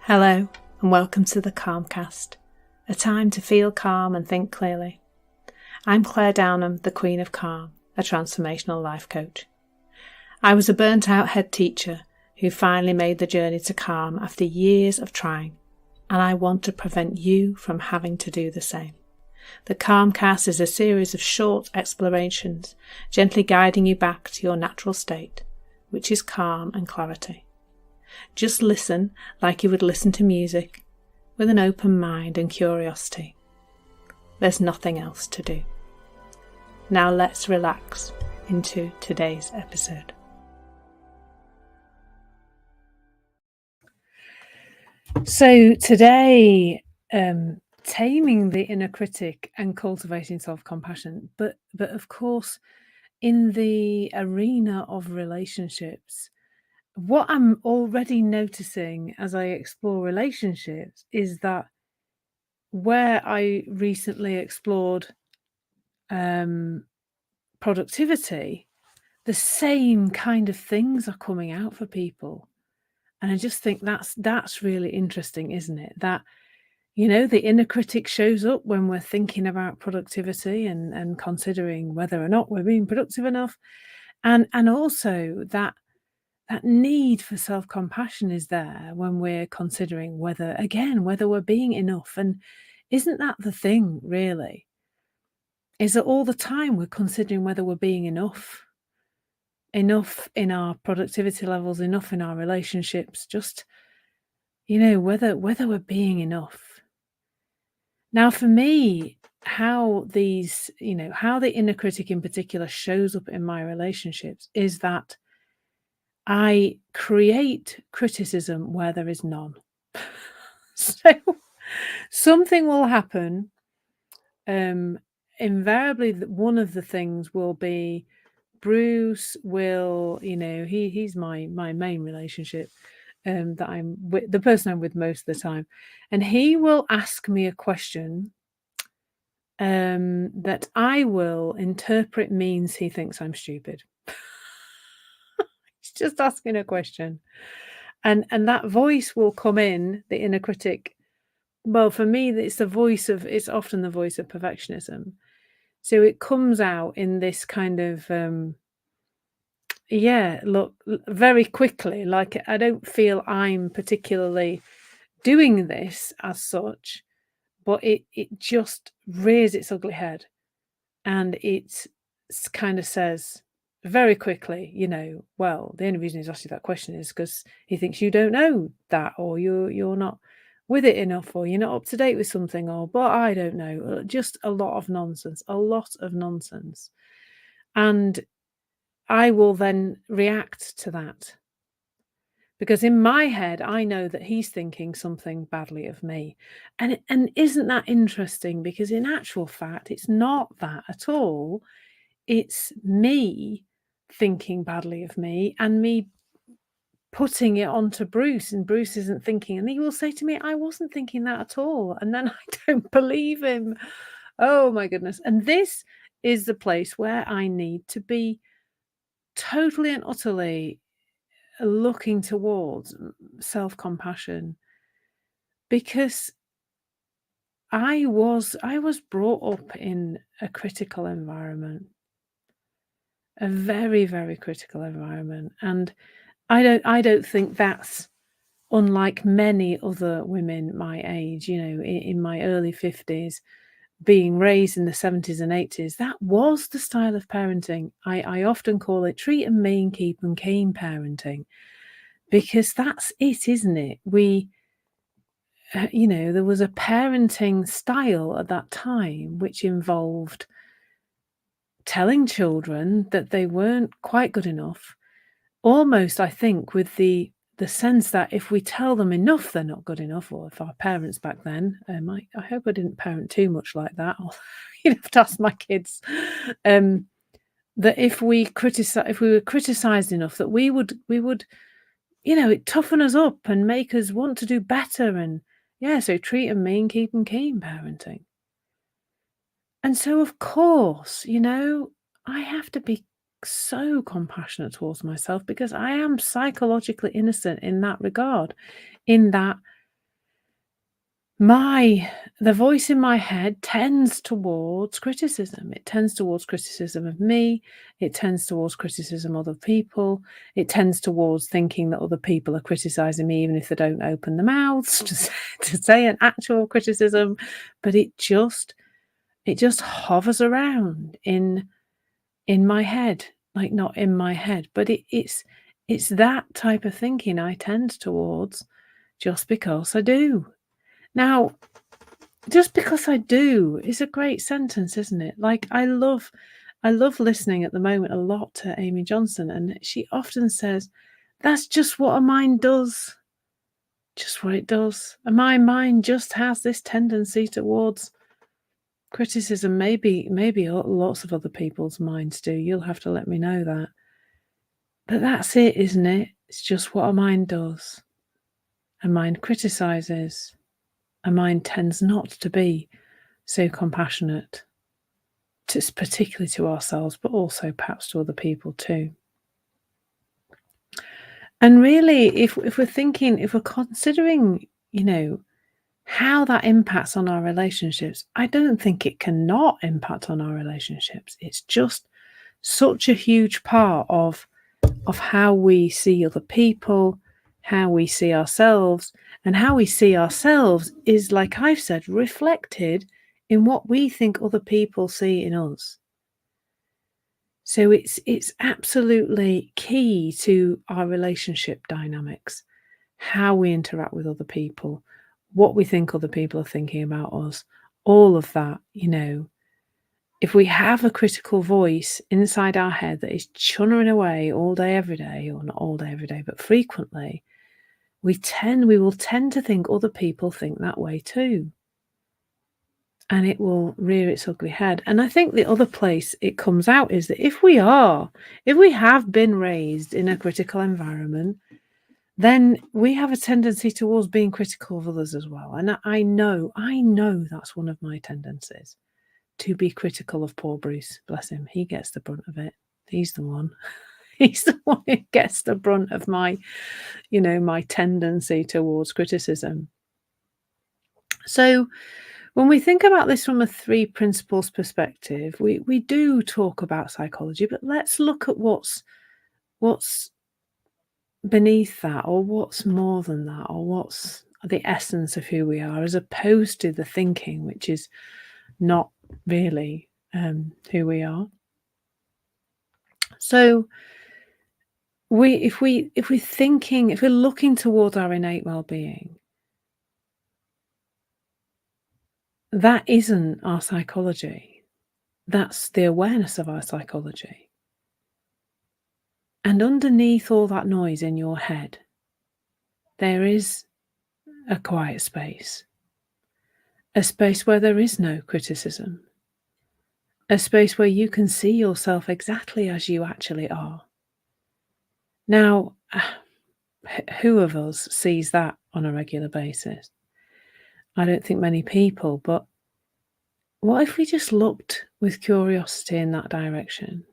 Hello and welcome to the Calmcast, a time to feel calm and think clearly. I'm Claire Downham, the Queen of Calm, a transformational life coach. I was a burnt out head teacher who finally made the journey to calm after years of trying, and I want to prevent you from having to do the same. The Calmcast is a series of short explorations, gently guiding you back to your natural state, which is calm and clarity. Just listen like you would listen to music, with an open mind and curiosity. There's nothing else to do. Now let's relax into today's episode. So today, taming the inner critic and cultivating self-compassion, but of course, in the arena of relationships, what I'm already noticing as I explore relationships is that where I recently explored productivity, the same kind of things are coming out for people. And I just think that's really interesting, isn't it? That, the inner critic shows up when we're thinking about productivity and considering whether or not we're being productive enough. And also that need for self-compassion is there when we're considering whether we're being enough. And isn't that the thing, really? Is that all the time we're considering whether we're being enough in our productivity levels, enough in our relationships, just, whether we're being enough. Now, for me, how the inner critic in particular shows up in my relationships is that I create criticism where there is none. So something will happen. Invariably, one of the things will be Bruce will, he's my main relationship, that I'm with, the person I'm with most of the time, and he will ask me a question that I will interpret means he thinks I'm stupid. He's just asking a question. And that voice will come in, the inner critic. Well, for me, it's often the voice of perfectionism. So it comes out in this kind of, very quickly, like I don't feel I'm particularly doing this as such, but it just rears its ugly head. And it kind of says very quickly, well, the only reason he's asked you that question is because he thinks you don't know that, or you're not with it enough, or you're not up to date with something, or but I don't know. Just a lot of nonsense. And I will then react to that. Because in my head, I know that he's thinking something badly of me. And isn't that interesting? Because in actual fact, it's not that at all. It's me thinking badly of me and me putting it onto Bruce, and Bruce isn't thinking. And he will say to me, I wasn't thinking that at all. And then I don't believe him. Oh my goodness. And this is the place where I need to be totally and utterly looking towards self-compassion, because I was brought up in a critical environment, a very, very critical environment. And I don't think that's unlike many other women my age, in my early 50s, being raised in the 70s and 80s. That was the style of parenting. I often call it treat and mean, keep and keen parenting, because that's it, isn't it? There was a parenting style at that time which involved telling children that they weren't quite good enough, almost, I think, with the sense that if we tell them enough, they're not good enough. Or if our parents back then, I hope I didn't parent too much like that. Or you'd have to ask my kids. That if we were criticised enough, that we would, it toughen us up and make us want to do better. And so treat and mean, keep and keen parenting. And so, of course, I have to be so compassionate towards myself, because I am psychologically innocent in that regard, in that My the voice in my head tends towards criticism. It tends towards criticism of me. It tends towards criticism of other people. It tends towards thinking that other people are criticizing me even if they don't open their mouths to say an actual criticism. But it just hovers around in my head, like, not in my head, but it's that type of thinking I tend towards just because I do. Now, just because I do is a great sentence, isn't it? Like, I love listening at the moment a lot to Amy Johnson, and she often says, "That's just what a mind does, just what it does." And my mind just has this tendency towards criticism. Maybe lots of other people's minds do. You'll have to let me know that. But that's it, isn't it? It's just what a mind does. A mind criticizes. A mind tends not to be so compassionate, particularly to ourselves, but also perhaps to other people too. And really, if we're considering, how that impacts on our relationships, I don't think it cannot impact on our relationships. It's just such a huge part of how we see other people, how we see ourselves, and how we see ourselves is, like I've said, reflected in what we think other people see in us. So it's absolutely key to our relationship dynamics, how we interact with other people, what we think other people are thinking about us, all of that. If we have a critical voice inside our head that is chunnering away all day, every day, or not all day, every day, but frequently, we will tend to think other people think that way too. And it will rear its ugly head. And I think the other place it comes out is that if we have been raised in a critical environment, then we have a tendency towards being critical of others as well. And I know that's one of my tendencies, to be critical of poor Bruce. Bless him. He gets the brunt of it. He's the one. He's the one who gets the brunt of my tendency towards criticism. So when we think about this from a three principles perspective, we do talk about psychology, but let's look at what's beneath that, or what's more than that, or what's the essence of who we are, as opposed to the thinking, which is not really who we are. So if we're looking towards our innate well-being, that isn't our psychology. That's the awareness of our psychology. And underneath all that noise in your head, there is a quiet space, a space where there is no criticism, a space where you can see yourself exactly as you actually are. Now, who of us sees that on a regular basis? I don't think many people, but what if we just looked with curiosity in that direction?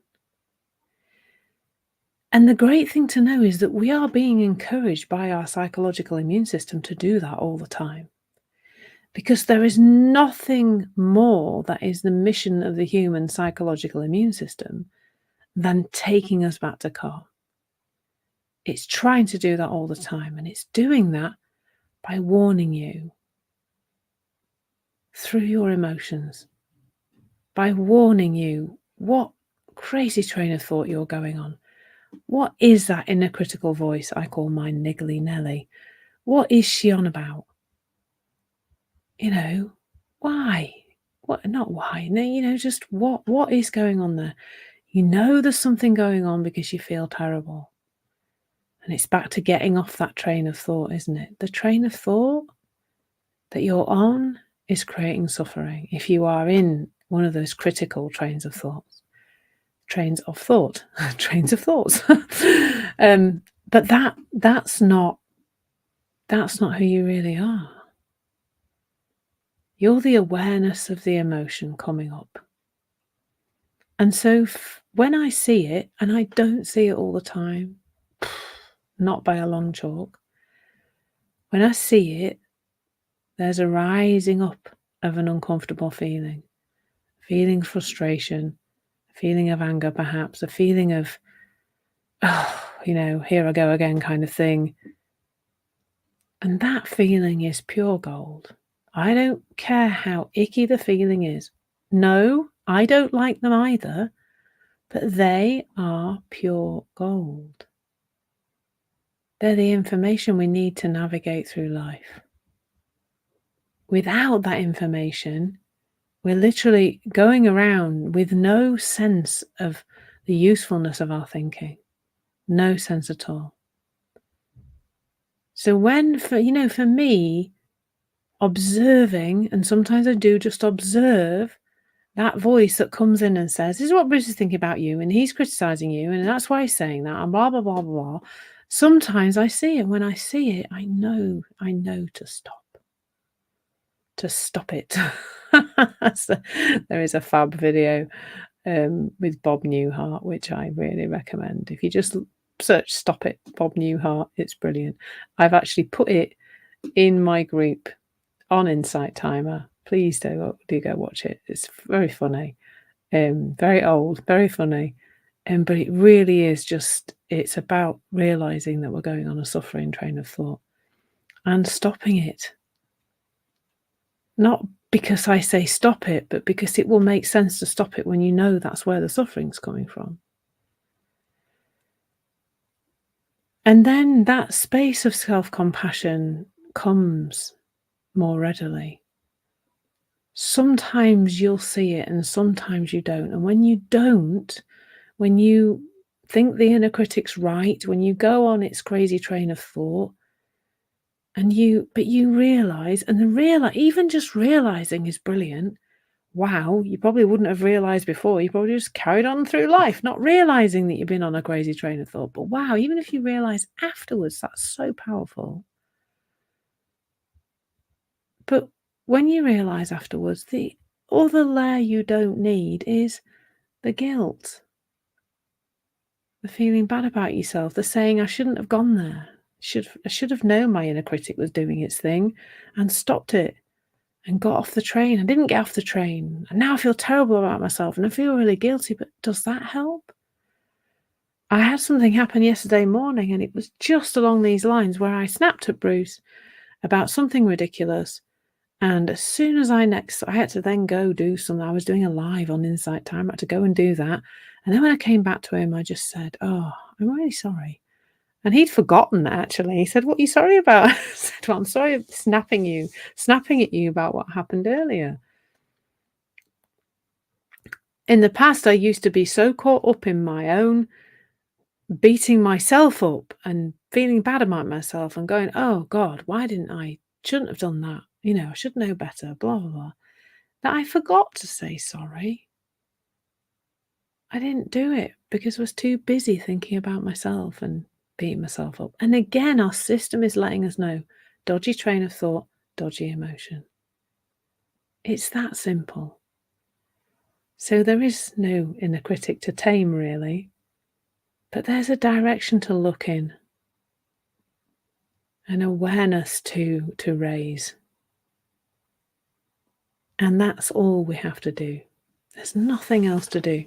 And the great thing to know is that we are being encouraged by our psychological immune system to do that all the time. Because there is nothing more that is the mission of the human psychological immune system than taking us back to calm. It's trying to do that all the time, and it's doing that by warning you through your emotions, by warning you what crazy train of thought you're going on. What is that inner critical voice I call my niggly Nelly? What is she on about? Why? What? Not why. No, just what is going on there? There's something going on because you feel terrible. And it's back to getting off that train of thought, isn't it? The train of thought that you're on is creating suffering if you are in one of those critical trains of thoughts. Trains of thought. Trains of thoughts. But that's not who you really are. You're the awareness of the emotion coming up. And so when I see it, and I don't see it all the time, not by a long chalk, when I see it, There's a rising up of an uncomfortable feeling frustration, a feeling of anger perhaps, a feeling of, oh, here I go again kind of thing. And that feeling is pure gold. I don't care how icky the feeling is. No, I don't like them either, but they are pure gold. They're the information we need to navigate through life. Without that information, we're literally going around with no sense of the usefulness of our thinking. No sense at all. So for me, observing, and sometimes I do just observe that voice that comes in and says, this is what Bruce is thinking about you, and he's criticizing you, and that's why he's saying that, and blah, blah, blah, blah, blah. Sometimes I see it. When I see it, I know to stop. To stop it. So, there is a fab video with Bob Newhart, which I really recommend. If you just search Stop It, Bob Newhart, it's brilliant. I've actually put it in my group on Insight Timer. Please do go watch it. It's very funny, very old, very funny, but it really is it's about realizing that we're going on a suffering train of thought and stopping it. Not because I say stop it, but because it will make sense to stop it when you know that's where the suffering's coming from. And then that space of self-compassion comes more readily. Sometimes you'll see it and sometimes you don't. And when you don't, when you think the inner critic's right, when you go on its crazy train of thought, but you realize, even just realizing is brilliant. Wow, you probably wouldn't have realized before. You probably just carried on through life, not realizing that you've been on a crazy train of thought. But wow, even if you realize afterwards, that's so powerful. But when you realize afterwards, the other layer you don't need is the guilt, the feeling bad about yourself, the saying, I shouldn't have gone there. I should have known my inner critic was doing its thing and stopped it and got off the train. I didn't get off the train. And now I feel terrible about myself and I feel really guilty. But does that help? I had something happen yesterday morning and it was just along these lines where I snapped at Bruce about something ridiculous. And as soon as I had to then go do something. I was doing a live on Insight Time. I had to go and do that. And then when I came back to him, I just said, oh, I'm really sorry. And he'd forgotten, actually. He said, what are you sorry about? I said, well, I'm sorry for snapping at you about what happened earlier. In the past, I used to be so caught up in my own beating myself up and feeling bad about myself and going, oh, God, shouldn't have done that. I should know better, blah, blah, blah. That I forgot to say sorry. I didn't do it because I was too busy thinking about myself and beating myself up. And again, our system is letting us know, dodgy train of thought, dodgy emotion. It's that simple. So there is no inner critic to tame, really, but there's a direction to look in, an awareness to raise. And that's all we have to do. There's nothing else to do.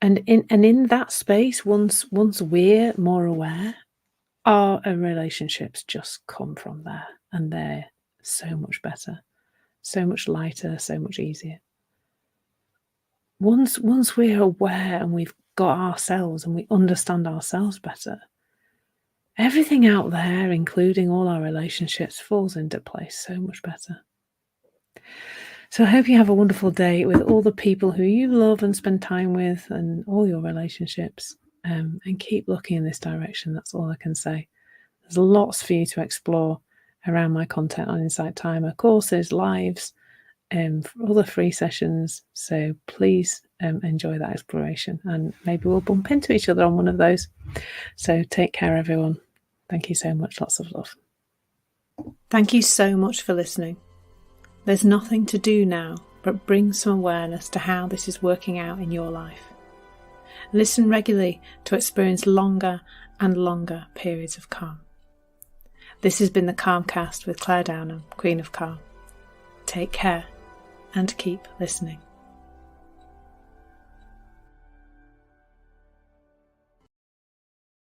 And in that space, once we're more aware, our relationships just come from there, and they're so much better, so much lighter, so much easier. Once we're aware and we've got ourselves and we understand ourselves better, everything out there, including all our relationships, falls into place so much better. So I hope you have a wonderful day with all the people who you love and spend time with and all your relationships, and keep looking in this direction. That's all I can say. There's lots for you to explore around my content on Insight Timer, courses, lives, other free sessions. So please enjoy that exploration, and maybe we'll bump into each other on one of those. So take care, everyone. Thank you so much. Lots of love. Thank you so much for listening. There's nothing to do now but bring some awareness to how this is working out in your life. Listen regularly to experience longer and longer periods of calm. This has been the Calmcast with Claire Downham, Queen of Calm. Take care and keep listening.